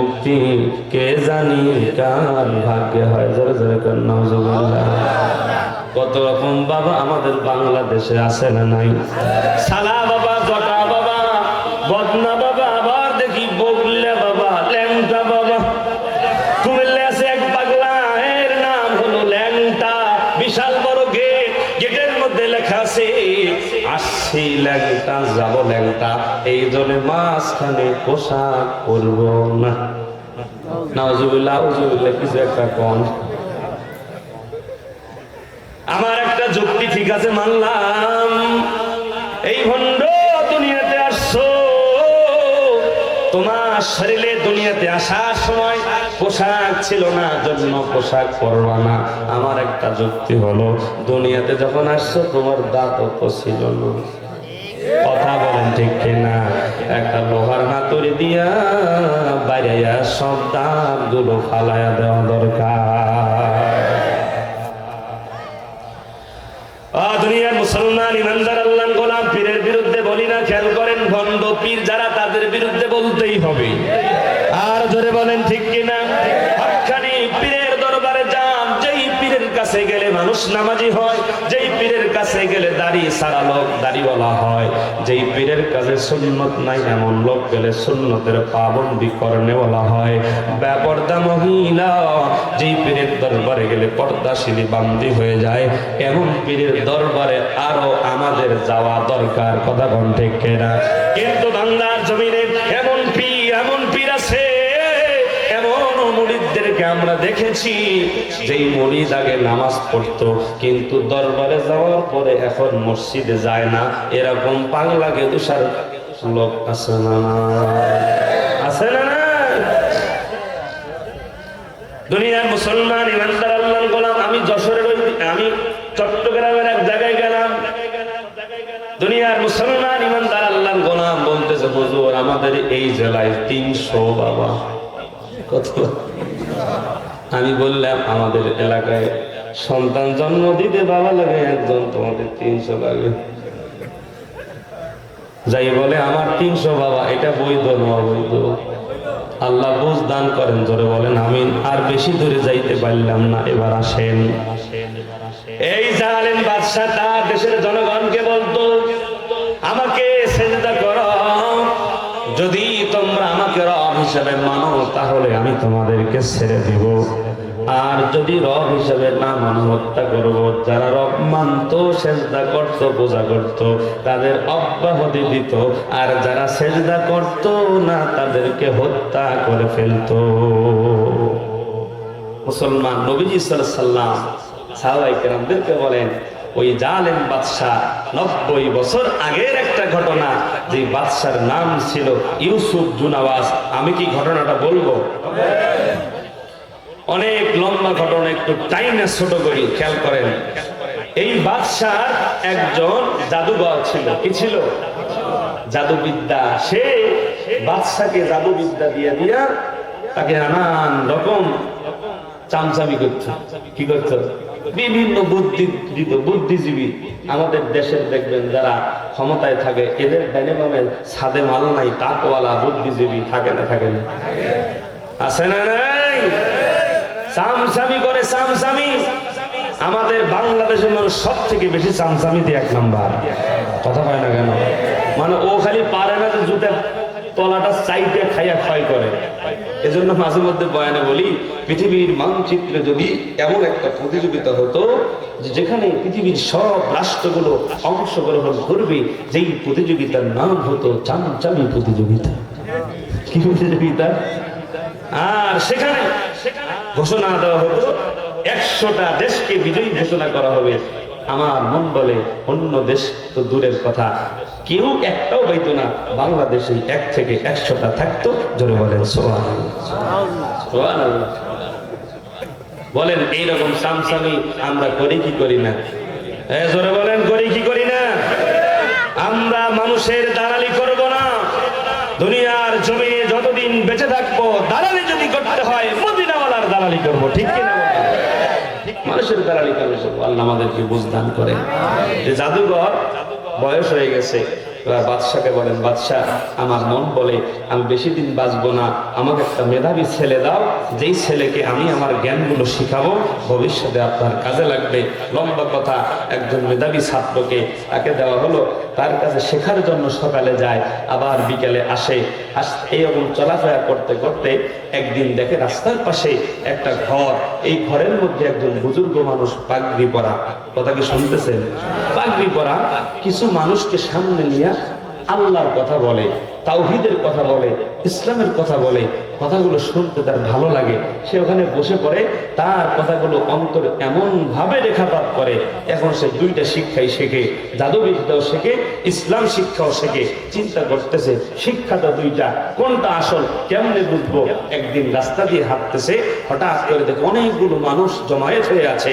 মুক্তি কে জানি কার ভাগ্যে হয়। জোরে জোরে কর নাউজুবিল্লাহ। কত রকম বাবা আমাদের বাংলাদেশে আছে না নাই? সালা বাবা, জটা বাবা, বদনা বাবা, আবার দেখি বগলা বাবা, ল্যাংটা বাবা। কুমিল্লা আছে এক পাগলা, এর নাম হলো ল্যাংটা। বিশাল বড় গেট, গেটের মধ্যে লেখা আছে আসছি ল্যাংটা যাব ল্যাংটা, এই জন্য মাঝখানে পোশাক পরবো না। নাউজুবিল্লাহ নাউজুবিল্লাহ কিছু একটা কোন। আমার একটা যুক্তি ঠিক আছে, মানলাম। এই ভণ্ড দুনিয়াতে আসছো, তোমার শরীরে দুনিয়াতে আসার সময় পোশাক ছিল না, জন্য পোশাক পরবা না। আমার একটা যুক্তি হলো, দুনিয়াতে যখন আসছো তোমার দাঁতও তো ছিল না। কথা বলেন ঠিক কিনা? একটা লোহার হাতুড়ি দিয়া বাইরে সব দাঁত গুলো ফালাইয়া দেওয়া দরকার। দুনিয়ার মুসলমান ইমানদার আল্লাহর গোলাম পীরের বিরুদ্ধে বলি না, খেয়াল করেন। ভণ্ড পীর যারা, তাদের বিরুদ্ধে বলতেই হবে। আর জোরে বলেন ঠিক কিনা? হক্কানি পীরের দরবারে যান, যেই পীরের কাছে গেলে মানুষ নামাজি হয়, যেই পীরের কাছে গেলে দাড়ি সারা লোক দাড়িওয়ালা হয়, যেই পীরের কাছে সুন্নত নাই এমন লোক গেলে সুন্নতের পাবন্দি করনেওয়ালা হয়। বেপর্দা মহিলা যেই পীরের দরবারে গেলে পর্দাশীলী বান্দি হয়ে যায়, এমন পীরের দরবারে আরো আমাদের যাওয়া দরকার। কথা কোন ঠিক কিনা? কিন্তু বাংলার জমিনে এমন পীর আছে, এমন মুরিদদেরকে আমরা দেখেছি, যেই মুরিদ আগে নামাজ পড়তো কিন্তু দরবারে যাওয়ার পরে এখন মসজিদে যায় না। এরকম পাগলা গেদুসার লোক আছে না? আছে না? দুনিয়ার মুসলমান ইমানদার আল্লাহর গোলাম, আমি যশোরের আমি চট্টগ্রামের এক জায়গায় গেলাম, দুনিয়ার মুসলমান ইমানদার আল্লাহর গোলাম বলতেছে, হুজুর আমাদের এই জেলায় 300 বাবা। কত? আমি বললাম আমাদের এলাকায় সন্তান জন্ম দিতে বাবা লাগে একজন, তোমাদের 300 লাগে। যাই বলে আমার 300 বাবা, এটা বৈধ না অবৈধ? আল্লাহ বুঝ দান করেন, জোরে বলেন আমিন। আর বেশি দূরে যাইতে পারলাম না, এবার আসেন। এই জালেম বাদশা তার দেশের জনগণকে বলতো, আমাকে সেজদা করো, যদি তোমরা আমাকে রব হিসেবে মানো তাহলে আমি তোমাদেরকে ছেড়ে দিব, আর যদি রব হিসেবে না মানো হত্যা করব। যারা রব মানত, সেজদা করত, পূজা করত, তাদের অব্যাহতি দিত, আর যারা সেজদা করত না তাদেরকে হত্যা করে ফেলত। মুসলমান নবীজি সাল্লাল্লাহু আলাইহি ওয়াসাল্লাম সাহাবায়ে কেরামদেরকে বলেন, ওই জালেম বাদশা 90 বছর আগের একটা ঘটনা, যে বাদশার নাম ছিল ইউসুফ জুনাওয়াজ। আমি কি ঘটনাটা বলবো? অনেক লম্বা ঘটনা, একটু টাইমে ছোট করি, খেয়াল করেন। এই বাদশার একজন জাদুঘর ছিল। কি ছিল? জাদুবিদ্যা। সে বাদশাকে জাদুবিদ্যা দিয়ে দিয়া তাকে নানান রকম চামচামি করত। কি করত? বিভিন্ন বুদ্ধি দিত। বুদ্ধিজীবী আমাদের দেশের দেখবেন যারা ক্ষমতায় থাকে, এদের ডাইনে বামে সাদে মাল নাই, তাকওয়ালা বুদ্ধিজীবী থাকে না? থাকে না? আছে না নাই? চামচামি করে, চামচামি। আমাদের বাংলাদেশের মানুষ সব থেকে বেশি চামচামিতে 1 নাম্বার। কথা হয় না কেন? মানে ও খালি পারে না যে জুতা তলাটা চাইতে খাইয়া ক্ষয় করে। এজন্য মাঝে মধ্যে বয়ানে বলি, পৃথিবীর মানচিত্রে যদি এমন একটা প্রতিযোগিতা হতো যেখানে পৃথিবীর সব রাষ্ট্রগুলো অংশগ্রহণ করবে, যেই প্রতিযোগিতার নাম হতো চামচামি প্রতিযোগিতা। কি প্রতিযোগিতা? আর সেখানে ঘোষণা দেওয়া হতো 100টা দেশকে বিজয়ী ঘোষণা করা হবে। আমার মন বলে অন্য দেশ তো দূরের কথা, কেউ একটাও পাইতো না, বাংলাদেশে 1 থেকে 100টা থাকতো। জোরে বলেন সুবহানাল্লাহ, সুবহানাল্লাহ। বলেন এইরকম চামচামি আমরা করি কি করি না? জোরে বলেন করি কি করি না? আমরা মানুষের দালালি করব না। দুনিয়ার জমিনে যতদিন বেঁচে থাকবো, দালালি যদি করতে হয় মদিনাওয়ালার দালালি করবো। ঠিক কিনা? মানুষের দালালি করবো। আল্লাহ আমাদেরকে বুঝদান করেন। যে জাদুঘর বয়স হয়ে গেছে, এবার বাদশাকে বলেন, বাদশাহ আমার মন বলে আমি বেশি দিন বাঁচবো না, আমাকে একটা মেধাবী ছেলে দাও, যেই ছেলেকে আমি আমার জ্ঞানগুলো শিখাবো, ভবিষ্যতে আপনার কাজে লাগবে। লম্বা কথা, একজন মেধাবী ছাত্রকে তাকে দেওয়া হলো, তার কাছে শেখার জন্য সকালে যায়, আবার বিকেলে আসে। এইরকম চলাফেরা করতে করতে একদিন দেখে রাস্তার পাশে একটা ঘর, এই ঘরের মধ্যে একজন বুজুর্গ মানুষ পাগড়ি পরা, কথা কি শুনতেছেন? পাগড়ি পরা কিছু মানুষকে সামনে নিয়ে আল্লাহর কথা বলে, তাওহীদের কথা বলে, ইসলামের কথা বলে। কথাগুলো শুনতে তার ভালো লাগে, সে ওখানে বসে পড়ে, তার কথাগুলো অন্তরে এমন ভাবে রেখাপাত করে, এখন সে দুইটা শিক্ষাই শেখে, জাদুবিদ্যাও শেখে, ইসলাম শিক্ষাও শেখে। চিন্তা করতেছে শিক্ষাটা দুইটা, কোনটা আসল, কেমনে বুঝবো? একদিন রাস্তা দিয়ে হাঁটতেছে, হঠাৎ করে দেখে অনেকগুলো মানুষ জমায়েত হয়ে আছে।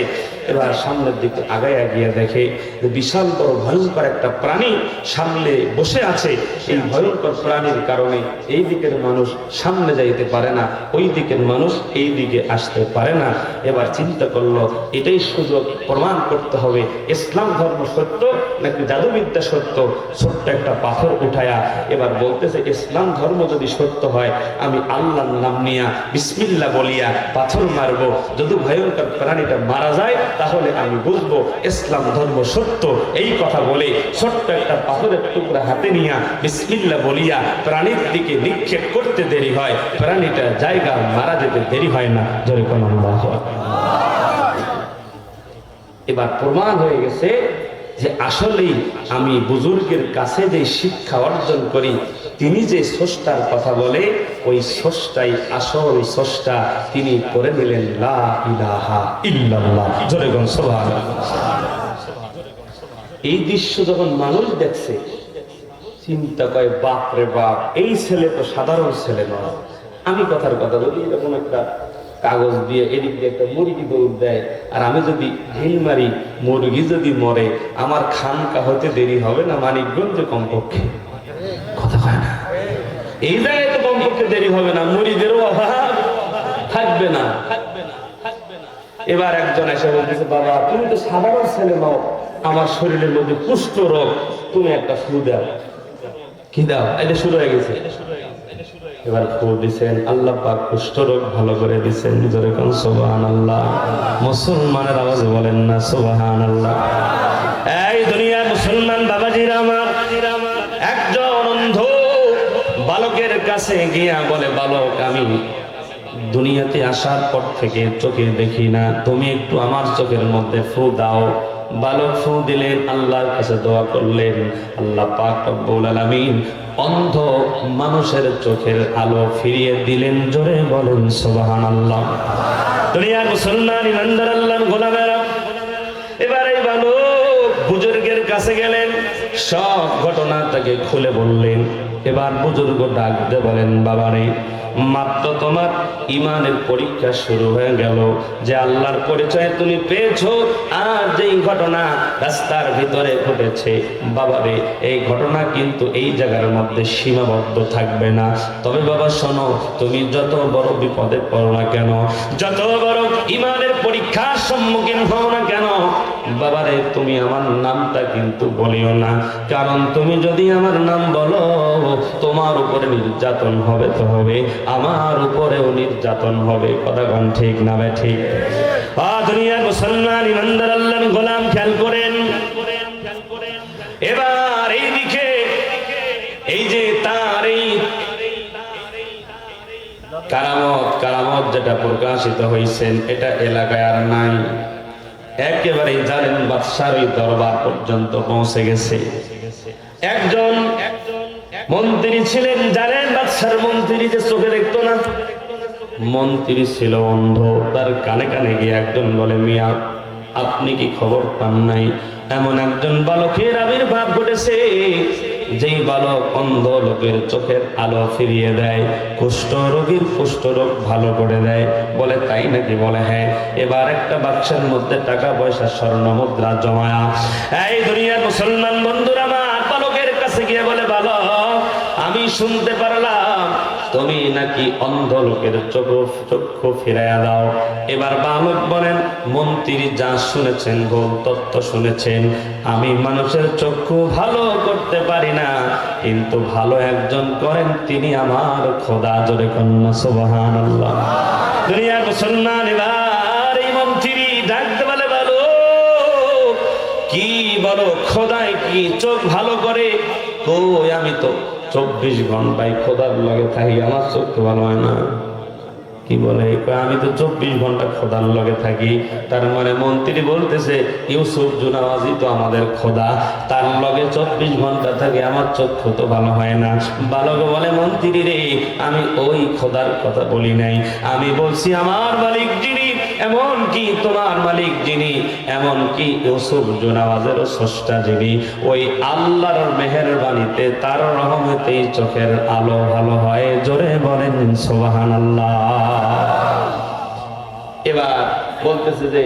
এবার সামনের দিকে আগায় গিয়ে দেখে যে বিশাল বড় ভয়ঙ্কর একটা প্রাণী সামনে বসে আছে। এই ভয়ঙ্কর প্রাণীর কারণে এই দিকের মানুষ সামনে যাইতে পারে না, ওই দিকের মানুষ এই দিকে আসতে পারে না। এবার চিন্তা করলো এটাই সুযোগ, প্রমাণ করতে হবে ইসলাম ধর্ম সত্য নাকি জাদুবিদ্যা সত্য। ছোট্ট একটা পাথর উঠায়া এবার বলতেছে, ইসলাম ধর্ম যদি সত্য হয় আমি আল্লাহর নাম নিয়া বিসমিল্লাহ বলিয়া পাথর মারবো, যদি ভয়ঙ্কর প্রাণীটা মারা যায় তাহলে আমি বুঝবো ইসলাম ধর্ম সত্য। এই কথা বলে ছোট্ট একটা পাথরের টুকরা হাতে নিয়া বিসমিল্লাহ বলিয়া প্রাণীর দিকে নিক্ষেপ করতে দেরি হয়, প্রাণীটা জায়গা মারা যেতে দেরি হয় না। জোরে কোন আল্লাহু আকবার। এবার প্রমাণ হয়ে গেছে যে আসলেই আমি বুজুর্গের কাছে যে শিক্ষা অর্জন করি, তিনি যে স্রষ্টার কথা বলে ওই স্রষ্টাই আসল স্রষ্টা। তিনি করে দিলেন লা ইলাহা ইল্লাল্লাহ। জোরে কোন সুবহানাল্লাহ। এই দৃশ্য যখন মানুষ দেখছে, চিন্তা করে বাপ রে বাপ, এই ছেলে তো সাধারণ ছেলে নয়। আমি কথার কথা বলি, এরকম একটা কাগজ দিয়ে এদিক দিয়ে একটা মুরগি দৌড় দেয়, আর আমি যদি ঢিল মারি, মুরগি যদি মরে, আমার খানকা হতে দেরি হবে না মানিকগঞ্জে কমপক্ষে? কথা হয় না? এই জায়গায় তো কমপক্ষে দেরি হবে না, মুড়িদেরও অভাব থাকবে না। এবার একজন এসে বলতেছে, বাবা তুমি তো সাধারণ ছেলে নও, আমার শরীরের মধ্যে কুষ্ঠ রোগ, তুমি একটা ফু দাও। কি দাও? এটা শুরু হয়ে গেছে। এবার ফু দিছেন, আল্লাহ পাক কুষ্ঠ রোগ ভালো করে দিছেন। জোরে কোন সুবহানাল্লাহ। মুসলমানের আওয়াজে বলেন না সুবহানাল্লাহ। এই দুনিয়ার মুসলমান বাবাজিরা আমার, একজন অন্ধ বালকের কাছে গিয়া বলে, বালক আমি দুনিয়াতে আসার পর থেকে চোখে দেখি না, তুমি একটু আমার চোখের মধ্যে ফু দাও। বালক ফু দিলেন, আল্লাহর কাছে দোয়া করলেন, আল্লাহ পাক রব্বুল আলামিন অন্ধ মানুষের চোখের আলো ফিরিয়ে দিলেন। জোরে বলেন সুবহানাল্লাহ। দুনিয়ার মুসলমান ইমানদার আল্লাহর গোলামেরা, এবার এই বালক বুজুর্গের কাছে গেলেন, সব ঘটনা তাকে খুলে বললেন। এবার বুজুর্গ ডাক দিয়ে বলেন, বাবারে মাত্র তোমার ইমানের পরীক্ষা শুরু হয়ে গেল, যে আল্লাহর পরিচয় তুমি পেয়েছো, আর যেই ঘটনা রাস্তার ভিতরে ঘটেছে, বাবারে এই ঘটনা কিন্তু এই জায়গার মধ্যে সীমাবদ্ধ থাকবে না। তবে বাবা শোনো, তুমি যত বড় বিপদে পড়ো না কেন, যত বড় ইমানের পরীক্ষার সম্মুখীন হও না কেন, বাবারে তুমি আমার নামটা কিন্তু বলিও না, কারণ তুমি যদি আমার নাম বলো তোমার উপরে নির্যাতন হবে তো হবে, আমার উপরেও নির্যাতন হবে। কথা কোন ঠিক না বে ঠিক? দুনিয়ার মুসলমান ইমানদার আল্লাহর গোলাম খেয়াল করেন। এবার এই দিকে এই যে তার এই কারামত যেটা প্রকাশিত হয়েছেন, এটা এলাকায় আর নাই, একেবারে জালেম বাদশার ওই দরবার পর্যন্ত পৌঁছে গেছে। একজন মন্ত্রী ছিলেন, জালেম বাদশার মন্ত্রী, যে চোখে দেখতো না, মন্ত্রী ছিল অন্ধ। তার কানে কানে গিয়ে একজন বলে, মিয়া আপনি কি খবর পান নাই এমন একজন বালকের আবির্ভাব ঘটেছে, যেই বালক অন্ধ লোকের চোখের আলো ফিরিয়ে দেয়, কুষ্ঠ রোগীর কুষ্ঠ রোগ ভালো করে দেয়। বলে তাই নাকি? বলে হ্যাঁ। এবার একটা বাক্সের মধ্যে টাকা পয়সা স্বর্ণ মুদ্রা জমায়া এই দুনিয়ার মুসলমান বন্ধুরা আমার বালকের কাছে গিয়ে বলে, বালক আমি শুনতে পারলাম তুমি নাকি অন্ধ লোকের চক্ষু ফিরাইয়া দাও। এবার বালক বলেন, মন্ত্রী যা শুনেছেন ভুল তত্ত্ব শুনেছেন, আমি মানুষের চক্ষু ভালো করতে পারি না, কিন্তু ভালো একজন করেন, তিনি আমার খোদা। জোরে কন্যা সুবহানাল্লাহ। দুনিয়ার মুসলমান এবার এই মন্ত্রী ডাকতে বলে, বলো কি বলো, খোদায় কি চোখ ভালো করে? কই আমি তো 24 ঘন্টায় খোদার লগে থাকি, আমার চোখ তো ভালো হয় না। কি বলে? আমি তো 24 ঘন্টা খোদার লগে থাকি। তার মানে মন্ত্রী বলতেছে ইউসুফ জুনাওয়াজি তো আমাদের খোদা, তার লগে 24 ঘন্টা থাকে, আমার চক্ষু তো ভালো হয় না। বালক বলে, মন্ত্রী রে, আমি ওই খোদার কথা বলি নাই, আমি বলছি আমার মালিক যিনি, এমন কি তোমার মালিক যিনি, এমন কি ইউসুফ জুনাওয়াজের স্রষ্টা যিনি, ওই আল্লাহর মেহেরবানিতে তার রহমতেই চোখের আলো ভালো হয়। জোরে বলেন সুবহানাল্লাহ। এবার বলতেছে যে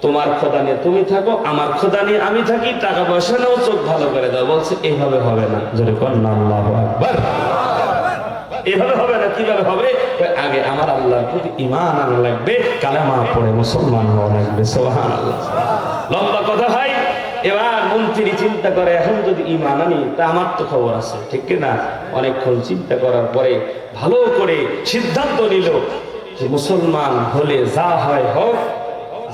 তোমার খোদা নিয়ে তুমি থাকো, আমার খোদা নিয়ে আমি থাকি, টাকা পয়সা নাও, চোখ ভালো করে দাও। বলছে এইভাবে হবে না। জোরে বলেন আল্লাহু আকবার। এভাবে হবে না। কিভাবে হবে? আগে আমার আল্লাহর প্রতি ঈমান আনা লাগবে, কালেমা পড়ে মুসলমান হওয়া লাগবে। সুবহানাল্লাহ। লম্বা কথা ভাই। এবার মন্ত্রী চিন্তা করে, এখন যদি ঈমান আনি তা আমার তো খবর আছে, ঠিক না? অনেকক্ষণ চিন্তা করার পরে ভালো করে সিদ্ধান্ত নিল যে মুসলমান হলে যা হয় হোক,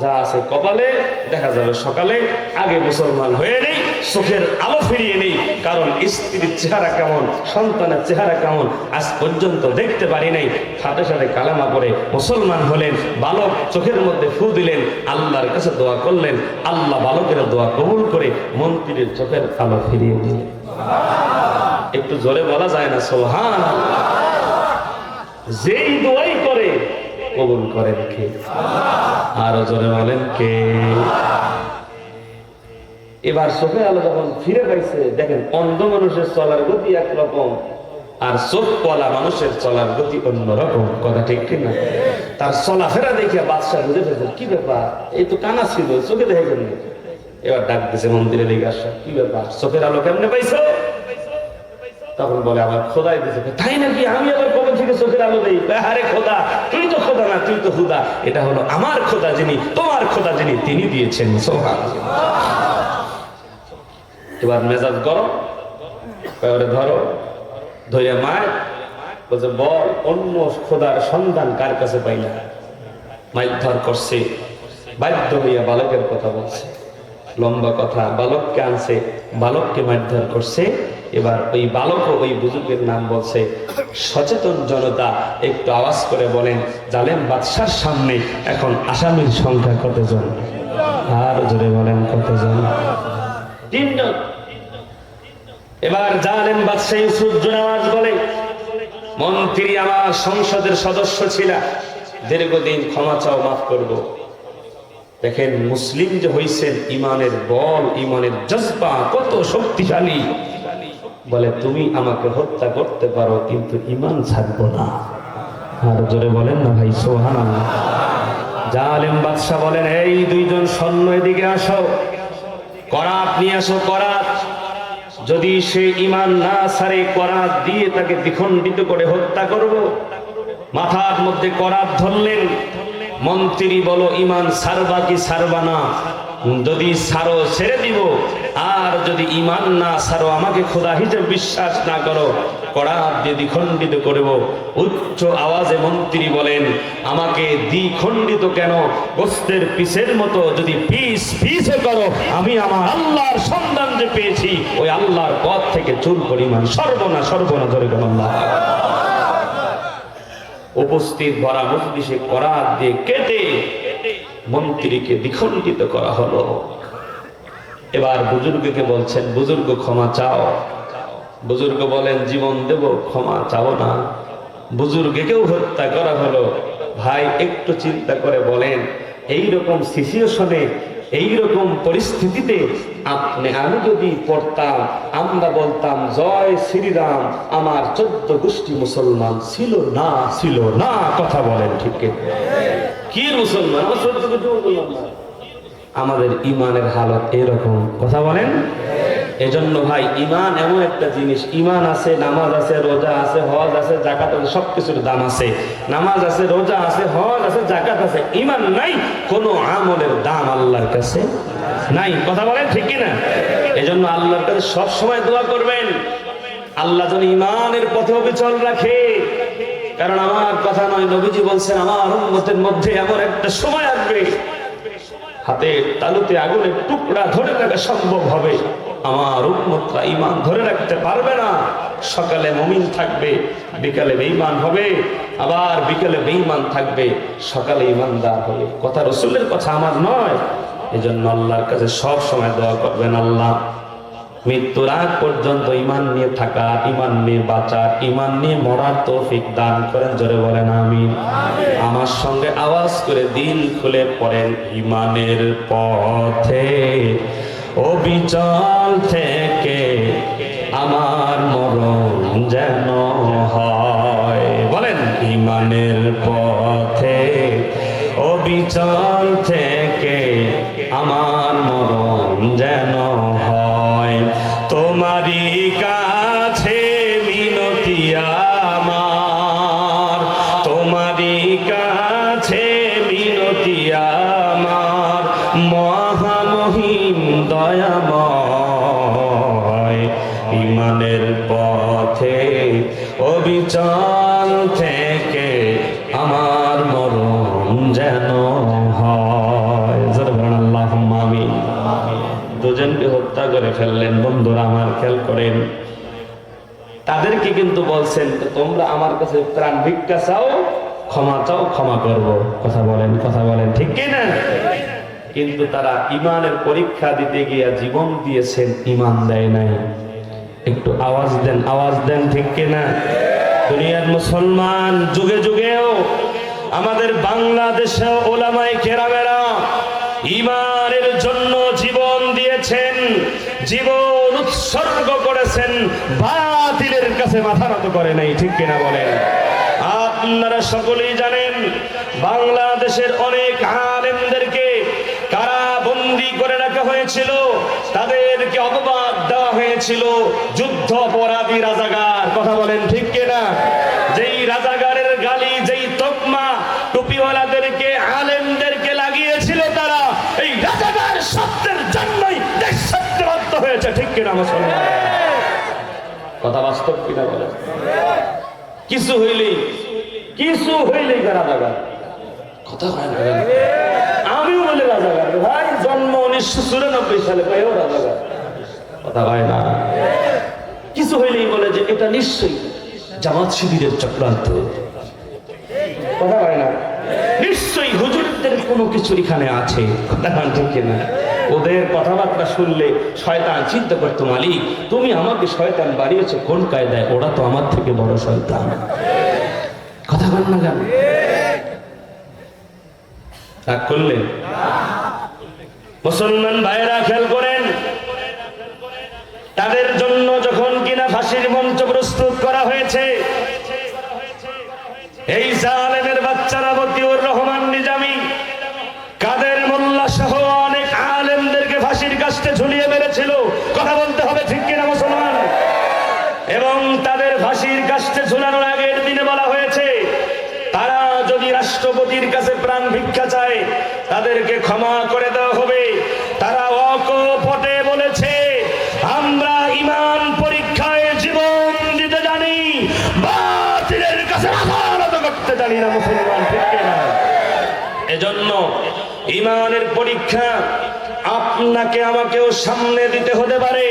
যা আছে কপালে দেখা যাবে সকালে, আগে মুসলমান হয়ে নেই, চোখের আলো ফিরিয়ে নেই। কারণ স্ত্রীর চেহারা কেমন, সন্তানের চেহারা কেমন আজ পর্যন্ত দেখতে পারি নাই। সাথে সাথে কালেমা পড়ে মুসলমান হলেন। বালক চোখের মধ্যে ফু দিলেন, আল্লাহর কাছে দোয়া করলেন, আল্লাহ বালকের দোয়া কবুল করে মন্ত্রীর চোখের আলো ফিরিয়ে দিলেন। একটু জোরে বলা যায় না সুবহানাল্লাহ? যেই দোয়াই করে কবুল করেন কে? আরো জোরে বলেন কে? এবার চোখের আলো যখন ফিরে পাইছে, দেখেন অন্ধ মানুষের চলার গতি একরকম, আর চোখ পলা মানুষের চলার গতি অন্যরকম। কথা ঠিক কিনা? তার চলাফেরা দেখে বাদশা বুঝে ফেলছে, কি ব্যাপার, এই তো কানা ছিল, চোখে দেখে কেন? এবার ডাক দিছে মন্দিরে, দিকে আসো, কি ব্যাপার, চোখের আলো কেমনে পাইছো? তখন বলে, আমার খোদাই দিয়েছে। তাই নাকি? আমি আবার কবে থেকে চোখের আলো দেই? আরে খোদা, তুই তো খোদা না, তুই তো হুদা। এটা হলো আমার খোদা যিনি, তোমার খোদা যিনি, তিনি দিয়েছেন। সুবহানাল্লাহ। এবার মেজাজ গরম, ধরো, ধরে মায় বলছে, বল অন্য খোদার সন্ধান কার কাছে পাই না। মারধর করছে, বাধ্য হইয়া বালকের কথা বলছে। লম্বা কথা, বালককে আনছে, বালককে মারধর করছে। এবার ওই বালক ওই বুজুর্গের নাম বলছে। সচেতন জনতা একটু আওয়াজ করে বলেন, জালেম বাদশার সামনে এখন আসামির সংখ্যা কতজন? আর জোরে বলেন কতজন? 3 জন। এবার জালেম বাদশা ইউসুফ জুনাওয়াজ বলে, মন্ত্রী আমার সংসদের সদস্য ছিল, দীর্ঘদিন ক্ষমা চাও, মাফ করব। দেখেন মুসলিম যে হইছেন, ইমানের বল, ইমানের জজবা কত শক্তিশালী। বলে, তুমি আমাকে হত্যা করতে পারো, কিন্তু ঈমান ছাড়বো না। আর জোরে বলেন না ভাই সুবহানাল্লাহ। জালেম বাদশা বলেন, এই 2 জন সৈন্য এদিকে আসো, করাত নিয়ে আসো, করাত। যদি সে ঈমান না ছাড়ে, করাত দিয়ে তাকে দ্বিখণ্ডিত করে হত্যা করব। মাথার মধ্যে করাত ধরলেন। মন্ত্রী বলো, ঈমান ছাড়বা কি ছাড়বা না? যদি ছাড়ো ছেড়ে দিব, আর যদি ঈমান না ছাড়ো, আমাকে খোদা হিসেবে বিশ্বাস না করো, করাত দিয়ে দ্বিখণ্ডিত করব। উচ্চ আওয়াজে মন্ত্রী বলেন, আমাকে দ্বিখণ্ডিত কেন, গোস্তের পিসের মতো যদি পিস পিসে করো, আমি আমার আল্লাহর সন্ধান যে পেয়েছি, ওই আল্লাহর পথ থেকে চুল পরিমাণ সর্বনা সর্বনা ধরে গেল। উপস্থিত ভরা মজলিসে করাত দিয়ে কেটে মন্ত্রীকে দ্বিখণ্ডিত করা হলো। এবার বুজুর্গকে বলছেন, বুজুর্গ ক্ষমা চাও। বুজুর্গ বলেন, জীবন দেব, ক্ষমা চাও না। বুজুর্গকেও হত্যা করা হলো। ভাই একটু চিন্তা করে বলেন, এইরকম সিচুয়েশনে, এইরকম পরিস্থিতিতে আমি যদি পড়তাম, আমরা বলতাম জয় শ্রীরাম, আমার 14 গোষ্ঠী মুসলমান ছিল না, ছিল না। কথা বলেন ঠিক কি? মুসলমান 14 গোষ্ঠী মুসলমান। আমাদের ইমানের হালত এরকম। কথা বলেন। এজন্য ভাই ঈমান এমন একটা জিনিস, ঈমান আছে, নামাজ আছে, রোজা আছে, হজ আছে, যাকাত আছে, সবকিছুর দাম আছে। নামাজ আছে, রোজা আছে, হজ আছে, যাকাত আছে, ঈমান নাই, কোনো আমলের দাম আল্লাহর কাছে নাই। কথা বলেন ঠিক কি না? এজন্য আল্লাহর কাছে সব সময় দোয়া করবেন, আল্লাহ যেন ঈমানের পথে অবিচল রাখে। কারণ আমার কথা নয়, নবীজি বলছেন আমার উম্মতের মধ্যে এমন একটা সময় আসবে, হাতে তালুতে আগুনের টুকরা ধরে রাখা সম্ভব হবে, আমার উম্মতরা ঈমান ধরে রাখতে পারবে না। সকালে মুমিন থাকবে, বিকালে বেঈমান হবে, আবার বিকালে বেঈমান থাকবে, সকালে ঈমানদার হবে। কথা রাসূলের কথা, আমার নয়। এজন্য আল্লাহর কাছে সব সময় দোয়া করবেন, আল্লাহ মৃত্যুর আগ পর্যন্ত ঈমান নিয়ে থাকা, ঈমান নিয়ে বাঁচার, ঈমান নিয়ে মরার তৌফিক দান করেন। জোরে বলেন আমিন। আমার সঙ্গে আওয়াজ করে দিল খুলে পড়েন, ঈমানের পথে অবিচল থেকে আমার মরণ যেন হয়। বলেন, ঈমানের পথে অবিচল থেকে আমার মরণ যেন হয়। তোমারই কাছে মিনতি আমার, তোমারই কাছে মিনতি আমার, মহামহিম দয়াময়। ঈমানের পথে অবিচল থেকে আমার মরণ যেন হয়। আল্লাহুম্মা আমিন। দুজনকে হত্যা করে ফেললেন। বন্ধুরা আমার, খেয়াল করেন, তাদেরকে কিন্তু বলছেন তোমরা আমার কাছে ত্রাণ ভিক্ষা চাও, ক্ষমা চাও, ক্ষমা করব। কথা বলেন, কথা বলেন ঠিক কি না? কিন্তু তারা ঈমানের পরীক্ষা দিতে গিয়ে জীবন দিয়েছেন, ঈমান দেয় নাই। একটু আওয়াজ দেন, আওয়াজ দেন ঠিক কি না? দুনিয়ার মুসলমান যুগে যুগেও, আমাদের বাংলাদেশেও ওলামায়ে কেরামেরা ঈমানের জন্য জীবন দিয়েছেন, জীবন উৎসর্গ করেছেন, বাতিলের কাছে মাথা নত করে নাই। ঠিক কিনা বলেন? আপনারা সকলেই জানেন, বাংলাদেশের অনেক আলেমদেরকে কারাবন্দী করে রাখা হয়েছিল, তাদেরকে অপবাদ দেওয়া হয়েছিল যুদ্ধ অপরাধী, রাজাকার। কথা বলেন ঠিক কিনা? যেই রাজাকারের গালি, যেই তকমা টুপিওয়ালাদেরকে, আলেমদেরকে লাগিয়েছিল, তারা এই রাজাকার শব্দের জন্যই দেশ ছাড়তে বাধ্য হয়েছে। ঠিক কিনা মুসলমান? কথা বাস্তব কিনা বলেন? কিছু হইলেই রাজাকার। কথা হয় না? আমিও বলে রাজাকার ভাই, জন্ম 1994 সালে, ভাইও রাজাকার। কথা হয় না? কিছু হইলেই বলে যে এটা নিশ্চয়ই জামাত শিবিরের চক্রান্ত। কথা হয় না? নিশ্চয়ই হুজুরদের কোনো কিছু এখানে আছে। কথা ঠিক কিনা? ওদের কথাবার্তা শুনলে শয়তান চিন্তা করতো, মালিক তুমি আমাকে শয়তান বাড়িয়েছো কোন কায়দায়? ওরা তো আমার থেকে বড় শয়তান। কথা বল না কেন? রাগ করলেন? মুসলমান ভাইরা খেয়াল করেন, তাদের জন্য যখন কিনা ফাঁসির মঞ্চ প্রস্তুত করা হয়েছে, এই জালেমের বাচ্চারা মতিউর রহমান নিজামী, কাদের মোল্লা সহ অনেক আলেমদেরকে ফাঁসির কাস্টে ঝুলিয়ে মেরেছিল। কথা বলতে হবে ঠিক কিনা মুসলমান? এবং তাদের ফাঁসির কাস্টে ঝুলানোর আগের দিনে বলা হয়েছে, তারা যদি রাষ্ট্রপতির কাছে প্রাণ ভিক্ষা চায়, তাদেরকে ক্ষমা করে দেওয়া হবে। তারা অকপটে বলেছে, আমরা ঈমান পরীক্ষায় জীবন দিতে জানি, বাতিলের কাছে মাথা নত করতে জানি না। মুসলমান ঠিক কিনা? এজন্য ঈমানের পরীক্ষা আপনাকে আমাকেও সামনে দিতে হতে পারে।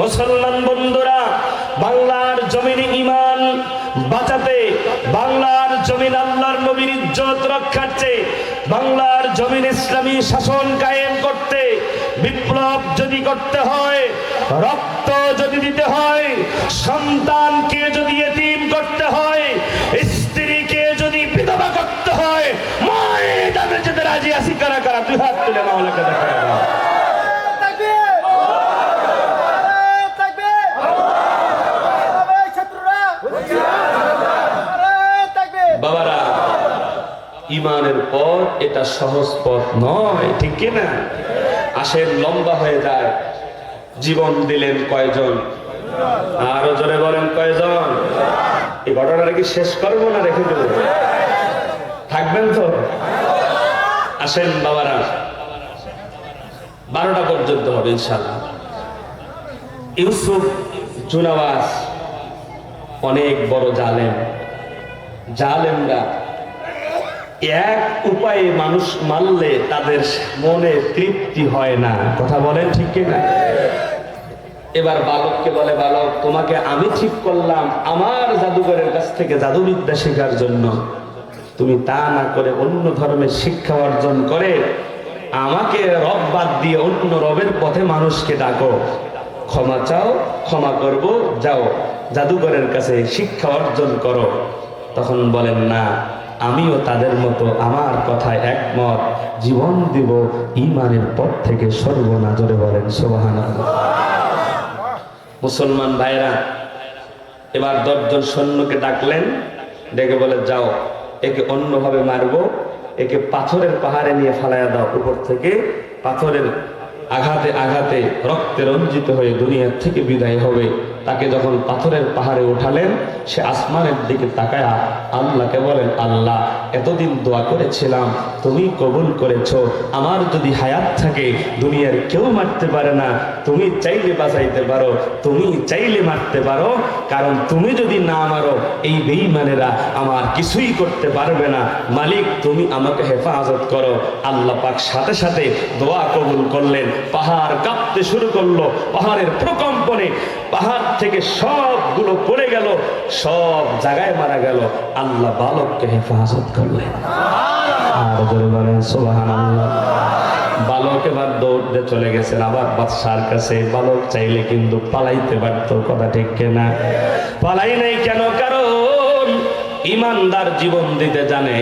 মুসলমান বন্ধুরা, বাংলার জমিনে ঈমান বাঁচাতে, বাংলার জমিন আল্লাহর নবীর ইজ্জত রক্ষার্থে, বাংলার জমিন ইসলামী শাসন কায়েম করতে, বিপ্লব যদি করতে হয়, রক্ত যদি দিতে হয়, সন্তানকে যদি এতিম করতে হয়, স্ত্রীকে যদি বিধবা করতে হয়, ময়দানে যেতে রাজি আছি কারা কারা? দুই হাত তুলে মাওলাকে দেখা। বাবারা, ঈমানের পথ এটা সহজ পথ নয়। ঠিক কিনা? আসেন, লম্বা হয়ে যায়, জীবন দিলেন কয়জন? আরো জোরে বলেন কয়জন? এই ঘটনাটা কি শেষ করবো না রেখে দেবো? থাকবেন তো? আসেন বাবারা, 12টা পর্যন্ত হবে ইনশাআল্লাহ। ইউসুফ জুনাওয়াজ অনেক বড় জালেম। জালেমরা এক উপায়ে মানুষ মারলে তাদের মনে তৃপ্তি হয় না, কথা বলেন ঠিক কিনা? এবার বালককে বলে, বালক তোমাকে আমি ঠিক করলাম আমার জাদুঘরের কাছ থেকে জাদুবিদ্যা শেখার জন্য, তুমি তা না করে অন্য ধর্মের শিক্ষা অর্জন করে আমাকে রব বাদ দিয়ে অন্য রবের পথে মানুষকে ডাকো, ক্ষমা চাও, ক্ষমা করব, যাও জাদুঘরের কাছে শিক্ষা অর্জন করো। তখন বলেন, না আমিও তাদের মতো আমার কথায় একমত, জীবন দিব ঈমানের পথ থেকে সরবো না। জোরে বলেন সুবহানাল্লাহ। মুসলমান ভাইরা এবার 10 জন সৈন্যকে ডাকলেন, ডেকে বলে, যাও একে অন্যভাবে মারবো, একে পাথরের পাহাড়ে নিয়ে ফালাইয়া দাও, উপর থেকে পাথরের আঘাতে আঘাতে রক্তে রঞ্জিত হয়ে দুনিয়ার থেকে বিদায় হবে। তাকে যখন পাথরের পাহাড়ে উঠালেন, সে আসমানের দিকে তাকায়া আল্লাহকে বলেন, আল্লাহ এতদিন দোয়া করেছিলাম, তুমি কবুল করেছো, আমার যদি হায়াত থাকে দুনিয়ার কেউ মারতে পারে না, তুমি চাইলে বাঁচাইতে পারো, তুমি চাইলে মারতে পারো, কারণ তুমি যদি না মারো এই বেঈমানেরা আমার কিছুই করতে পারবে না। মালিক তুমি আমাকে হেফাজত করো। আল্লাহ পাক সাথে সাথে দোয়া কবুল করলেন, পাহাড় কাঁপতে শুরু করলো, পাহাড়ের প্রকম্পনে পাহাড় থেকে সবগুলো পড়ে গেল, সব জায়গায় মারা গেল। আল্লাহ বালককে হেফাজত করলেন। আর জোরে বলেন সুবহানাল্লাহ। বালক এবার দৌড়তে চলে গেছেন আবার বাদশার কাছে। বালক চাইলে কিন্তু পালাইতে পারতো, কথা ঠিক কিনা? পালাই নাই কেন? কারণ ইমানদার জীবন দিতে জানে,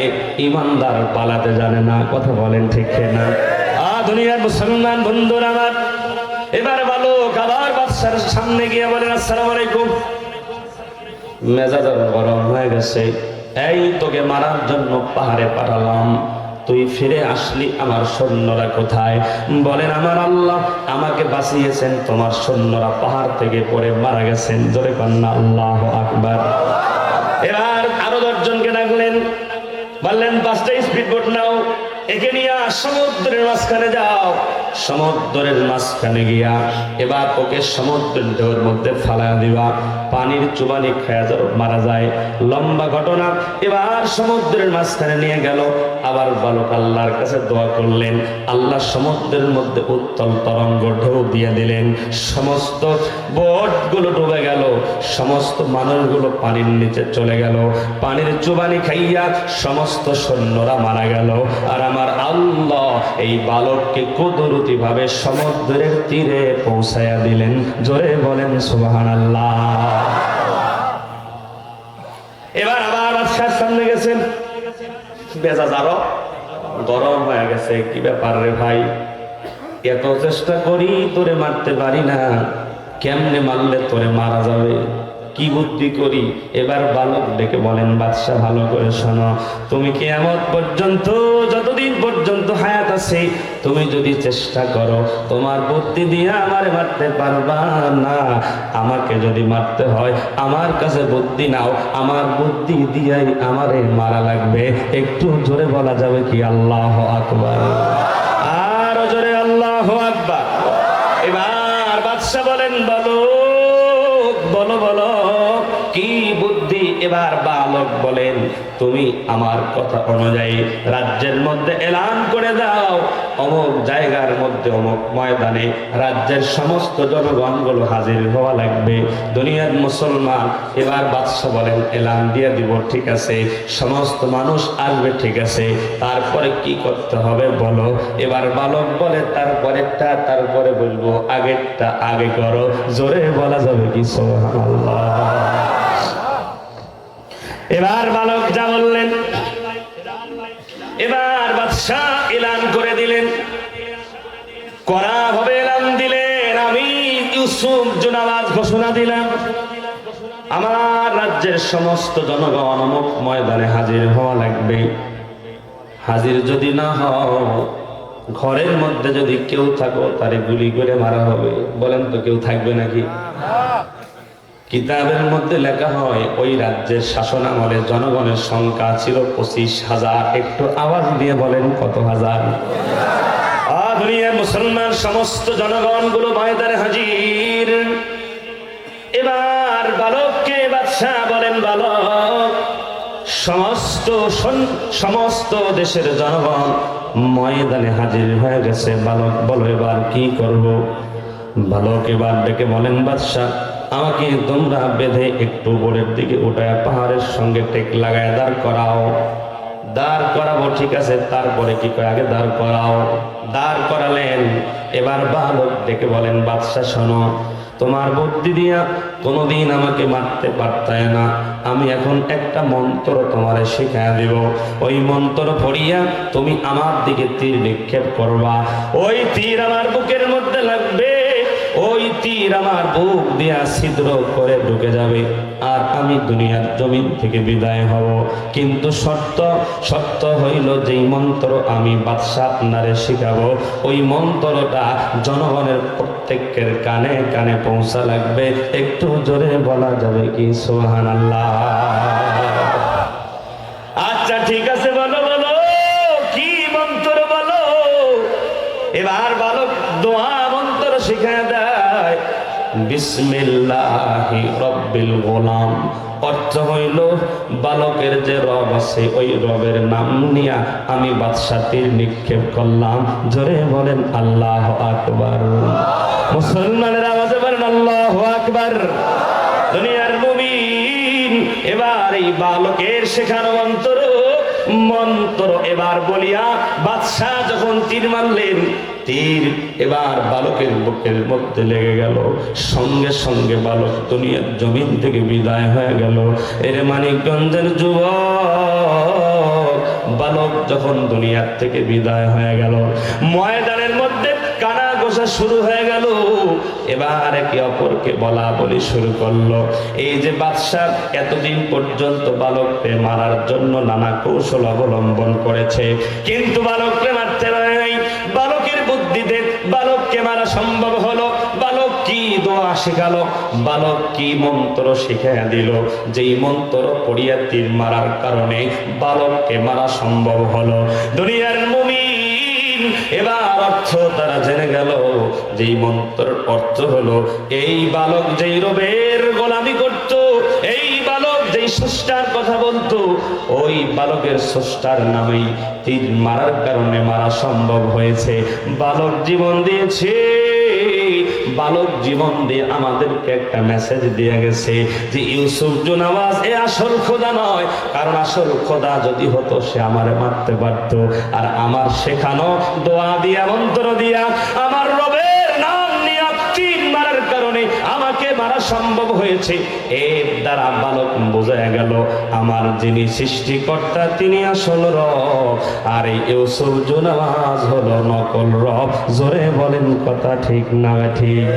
ইমানদার পালাতে জানে না, কথা বলেন ঠিক কিনা? দুনিয়ার মুসলমান বন্ধুরা আমার, এবার বালক আবার বাদশার সামনে গিয়ে বলেন, আসসালামু আলাইকুম। মেজাজ গরম হয়ে গেছে, এই তোকে মারার জন্য পাহাড়ে পাঠালাম, তুই ফিরে আসলি, আমার সৈন্যরা কোথায়? বলেন, আমার আল্লাহ আমাকে বাঁচিয়েছেন, তোমার সৈন্যরা পাহাড় থেকে পড়ে মারা গেছেন। জোরে কন্যা আল্লাহু আকবার। এবার আরো 10 জনকে ডাকলেন, বললেন 5টা স্পিড বোট নাও, একে নিয়ে সমুদ্রের মাঝখানে যাও। সমুদ্রের মাঝখানে গিয়া এবার ওকে সমুদ্রের ঢেউর মধ্যে ফালা দিবা, পানির চুবানি খায়া মারা যায়। লম্বা ঘটনা। এবার সমুদ্রের মাঝখানে নিয়ে গেল, আবার বালক আল্লাহর কাছে দোয়া করলেন, আল্লাহ সমুদ্রের মধ্যে উত্তল তরঙ্গ ঢেউ দিয়ে দিলেন, সমস্ত বোটগুলো ডুবে গেল, সমস্ত মানুষগুলো পানির নিচে চলে গেল, পানির চুবানি খাইয়া সমস্ত সৈন্যরা মারা গেল। আর আমার আল্লাহ এই বালককে কুদরতি ভাবে সমুদ্রের তীরে পৌঁছায়া দিলেন। জোরে বলেন সুবহানাল্লাহ। এবার আবার বাদশার সামনে গেছেন, মেজাজ আরো গরম হয়ে গেছে। কি ব্যাপার রে ভাই, এত চেষ্টা করি তোরে মারতে পারি না, কেমনে মারলে তোরে মারা যাবে, কি বুদ্ধি করি? এবার বালক ডেকে বলেন, বাদশা ভালো করে শোনো, তুমি কিয়ামত পর্যন্ত, যতদিন পর্যন্ত হায়াত আছে, তুমি যদি চেষ্টা করো তোমার বুদ্ধি দিয়ে আমারে মারতে পারবা না। আমাকে যদি মারতে হয় আমার কাছে বুদ্ধি নাও, আমার বুদ্ধি দিয়েই আমারে মারা লাগবে। একটু জোরে বলা যাবে কি আল্লাহু আকবার? আর জোরে আল্লাহু আকবার। এবার বাদশা বলেন, বলো বলো বলো কি বুদ্ধি? এবার বালক বলেন, তুমি আমার কথা অনুযায়ী রাজ্যের মধ্যে এলান করে দাও, অমুক জায়গার মধ্যে অমুক ময়দানে রাজ্যের সমস্ত জনগণগুলো হাজির হওয়া লাগবে, দুনিয়ার মুসলমান। এবার বাদশা বলেন, এলান দিয়ে দিব, ঠিক আছে, সমস্ত মানুষ আসবে, ঠিক আছে, তারপরে কি করতে হবে বলো? এবার বালক বলে, তারপরে বলবো, আগেরটা আগে করো। জোরে বলা যাবে কি সুবহানাল্লাহ? এবার বালক যা বললেন, এবার বাদশাহ এলান করে দিলেন, করা ভাবে এলান দিলেন, আমি ইউসুফ জুনাওয়াজ ঘোষণা দিলাম, আমার রাজ্যের সমস্ত জনগণ অমুক ময়দানে হাজির হওয়া লাগবে। হাজির যদি না হও ঘরের মধ্যে যদি কেউ থাকো তারে গুলি করে মারা হবে। বলেন তো কেউ থাকবে নাকি? কিতাবের মধ্যে লেখা হয় ওই রাজ্যের শাসন আমলে জনগণের সংখ্যা ছিল 25,000। একটু আওয়াজ দিয়ে বলেন কত হাজার? দুনিয়ার মুসলমান সমস্ত জনগণ গুলো ময়দানে হাজির। এবার বালককে বাদশাহ বলেন, বালক, সমস্ত দেশের জনগণ ময়দানে হাজির হয়ে গেছে। বালক বলো এবার কি করব? বালক এবার ডেকে বলেন, বাদশাহ আমাকে তোমরা বেঁধে একটু উপরের দিকে উঠায় পাহাড়ের সঙ্গে টেক লাগায় দাঁড় করাও। দাঁড় করাবো, ঠিক আছে, তারপরে কি করে? আগে দাঁড় করাও। দাঁড় করালেন। এবার বালক ডেকে বলেন, বাদশাহ শোনো, তোমার বুদ্ধি দিয়া কোনোদিন আমাকে মারতে পারতে না। আমি এখন একটা মন্ত্র তোমারে শিখাই দেব। ওই মন্ত্র পড়িয়া তুমি আমার দিকে তীর নিক্ষেপ করবা। ওই তীর আমার বুকের মধ্যে লাগবে, ওই তীর আমার বুক দিয়া ছিদ্র করে ঢুকে যাবে, আর আমি দুনিয়ার জমিন থেকে বিদায় হব। কিন্তু সত্য হইল যেই মন্ত্র আমি বাদশাহ আপনারে শিখাবো, ওই মন্ত্রটা জনগণের প্রত্যেকের কানে কানে পৌঁছা লাগবে। একটু জোরে বলা যাবে কি সুবহানাল্লাহ? আচ্ছা ঠিক আছে, বলো বলো কি মন্ত্র বলো। এবার বালক দোয়া মন্ত্র শিখায় দেয়, বিসমিল্লাহি রব্বিল গোলাম। অর্থ হইল বালকের যে রব আছে ওই রবের নাম নিয়া আমি বাদশাহ তীর নিক্ষেপ করলাম। জোরে বলেন আল্লাহু আকবার। মুসলমানের আওয়াজে বলেন আল্লাহু আকবার। দুনিয়ার মুমিন এবার এই বালকের শেখানো মন্ত্র এবার বলিয়া বাদশাহ যখন তীর মারলেন, তীর এবার বালকের বুকের মধ্যে লেগে গেল। সঙ্গে সঙ্গে বালক দুনিয়ার জমিন থেকে বিদায় হয়ে গেল। এর মানিকগঞ্জের যুবক, বালক যখন দুনিয়ার থেকে বিদায় হয়ে গেল, ময়দানের মধ্যে কানা গোসা শুরু হয়ে গেল। এবার একে অপরকে বলা বলি শুরু করলো। এই যে বাদশাহ এতদিন পর্যন্ত বালককে মারার জন্য নানা কৌশল অবলম্বন করেছে, কিন্তু বালককে মারতে পারে নাই। বালকের বুদ্ধিতে বালককে মারা সম্ভব হলো। বালক কি দোয়া শিখালো, বালক কি মন্ত্র শিখাইয়া দিল, যেই মন্ত্র পড়িয়া তীর মারার কারণে বালককে মারা সম্ভব হলো। দুনিয়ার মুমিন এবার অর্থ তারা জেনে গেল। যেই মন্ত্রের অর্থ হলো, এই বালক যেই রবের গোলামি করত, এই বালক যেই স্রষ্টার কথা বলতো, ওই বালকের স্রষ্টার নামেই তীর মারার কারণে মারা সম্ভব হয়েছে। বালক জীবন দিয়েছে, বালক জীবন দিয়ে আমাদেরকে একটা মেসেজ দিয়ে গেছে যে ইউসুফ জুনাওয়াজ এ আসল খোদা নয়। কারণ আসল খোদা যদি হতো সে আমারে মারতে পারত। আর আমার শেখানো দোয়া দিয়া মন্ত্র দিয়া আমার রবের নাম নিয়ে তীর মারার কারণে আমাকে মারা সম্ভব হয়েছে। এর দ্বারা বালক বোঝা গেল আমার যিনি সৃষ্টিকর্তা তিনি আসল রব, আর এই ইউসুফ জুনাওয়াজ হলো নকল রব। জোরে বলেন কথা ঠিক না ঠিক?